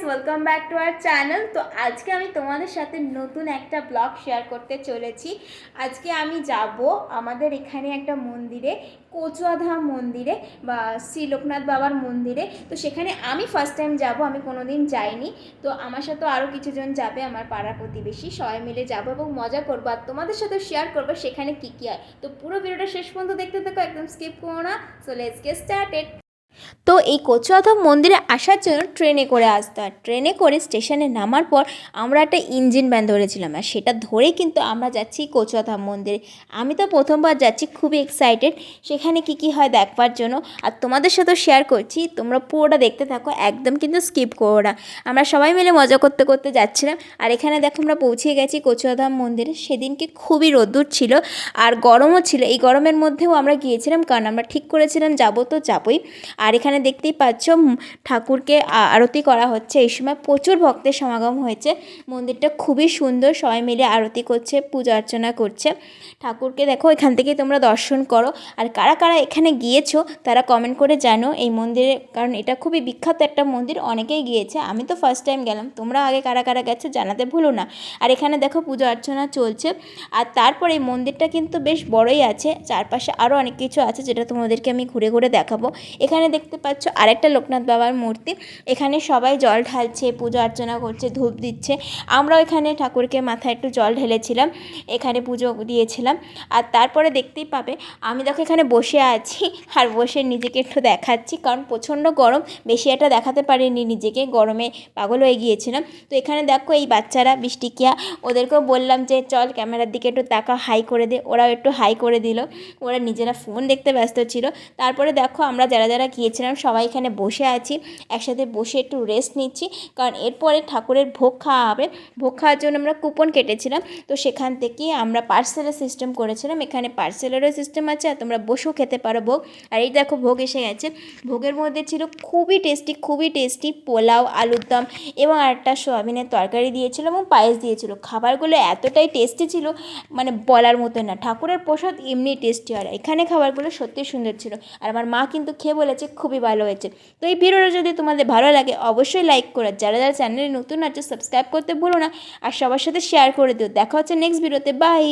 Welcome back to our channel. তো আজকে আমি তোমাদের সাথে নতুন একটা ব্লগ শেয়ার করতে চলেছি। আজকে আমি যাব আমাদের এখানে একটা মন্দিরে, কচুয়াধাম মন্দিরে বা শ্রী লোকনাথ বাবার মন্দিরে। তো সেখানে আমি ফার্স্ট টাইম যাব, আমি কোনো দিন যাইনি। তো আমার সাথে আরও কিছুজন যাবে, আমার পাড়া প্রতিবেশী, সবাই মিলে যাব এবং মজা করবো আর তোমাদের সাথে শেয়ার করবো সেখানে কী কী হয়। তো পুরো ভিডিওটা শেষ পর্যন্ত দেখতে থাকো, একদম স্কিপ করো না। So let's get started. তো এই কচুয়াধাম মন্দিরে আসার জন্য ট্রেনে করে আসতে হয়। ট্রেনে করে স্টেশনে নামার পর আমরা একটা ইঞ্জিন ভ্যান ধরেছিলাম, আর সেটা ধরেই কিন্তু আমরা যাচ্ছি কচুয়াধাম মন্দিরে। আমি তো প্রথমবার যাচ্ছি, খুবই এক্সাইটেড সেখানে কি কি হয় দেখবার জন্য, আর তোমাদের সাথেও শেয়ার করছি। তোমরা পুরোটা দেখতে থাকো, একদম কিন্তু স্কিপ করো না। আমরা সবাই মিলে মজা করতে করতে যাচ্ছিলাম। আর এখানে দেখো আমরা পৌঁছে গেছি কচুয়াধাম মন্দিরে। সেদিনকে খুবই রোদ্দুর ছিল আর গরমও ছিল। এই গরমের মধ্যেও আমরা গিয়েছিলাম, কারণ আমরা ঠিক করেছিলাম যাবো তো যাবোই। আর এখানে দেখতেই পাচ্ছ ঠাকুরকে আরতি করা হচ্ছে। এই সময় প্রচুর ভক্তের সমাগম হয়েছে। মন্দিরটা খুবই সুন্দর, সবাই মিলে আরতি করছে, পূজা অর্চনা করছে ঠাকুরকে। দেখো এখান থেকে তোমরা দর্শন করো। আর কারা কারা এখানে গিয়েছো তারা কমেন্ট করে জানো এই মন্দিরে, কারণ এটা খুবই বিখ্যাত একটা মন্দির, অনেকেই গিয়েছে। আমি তো ফার্স্ট টাইম গেলাম, তোমরা আগে কারা কারা গেছো জানাতে ভুলো না। আর এখানে দেখো পূজা অর্চনা চলছে। আর তারপরে এই মন্দিরটা কিন্তু বেশ বড়ই আছে, চারপাশে আরও অনেক কিছু আছে যেটা তোমাদেরকে আমি ঘুরে ঘুরে দেখাবো। এখানে দেখতে পাচ্ছ আরেকটা লোকনাথ বাবার মূর্তি। এখানে সবাই জল ঢালছে, পূজা অর্চনা করছে, ধূপ দিচ্ছে। আমরাও এখানে ঠাকুরকে মাথায় একটু জল ঢেলেছিলাম, এখানে পুজো দিয়েছিলাম। আর তারপরে দেখতেই পাবে আমি দেখো এখানে বসে আছি, আর বসে নিজেকে একটু দেখাচ্ছি, কারণ প্রচণ্ড গরম, বেশি একটা দেখাতে পারিনি নিজেকে, গরমে পাগল হয়ে গিয়েছিলাম। তো এখানে দেখো এই বাচ্চারা বৃষ্টিকিয়া, ওদেরকেও বললাম যে চল ক্যামেরার দিকে একটু তাকা, হাই করে দে। ওরাও একটু হাই করে দিল, ওরা নিজেরা ফোন দেখতে ব্যস্ত ছিল। তারপরে দেখো আমরা যারা যারা গিয়েছিলাম সবাই এখানে বসে আছি, একসাথে বসে একটু রেস্ট নিচ্ছি, কারণ এরপরে ঠাকুরের ভোগ খাওয়া হবে। ভোগ খাওয়ার জন্য আমরা কুপন কেটেছিলাম, তো সেখান থেকে আমরা পার্সেলের সিস্টেম করেছিলাম। এখানে পার্সেলেরও সিস্টেম আছে, আর তোমরা বসেও খেতে পারো ভোগ। আর এই দেখো ভোগ এসে গেছে। ভোগের মধ্যে ছিল খুবই টেস্টি পোলাও, আলুর দম এবং আরেকটা সোয়াবিনের তরকারি দিয়েছিল এবং পায়েস দিয়েছিল। খাবারগুলো এতটাই টেস্টি ছিল, মানে বলার মতো না। ঠাকুরের প্রসাদ এমনি টেস্টি, আর এখানে খাবারগুলো সত্যি সুন্দর ছিল। আর আমার মা কিন্তু খেয়ে বলেছে খুবই ভালো হয়েছে। তো এই ভিডিওটা যদি তোমাদের ভালো লাগে অবশ্যই লাইক করো, যারা যারা চ্যানেলে নতুন আছে সাবস্ক্রাইব করতে ভুলো না, আর সবার সাথে শেয়ার করে দিও। দেখা হচ্ছে নেক্সট ভিডিওতে, বাই।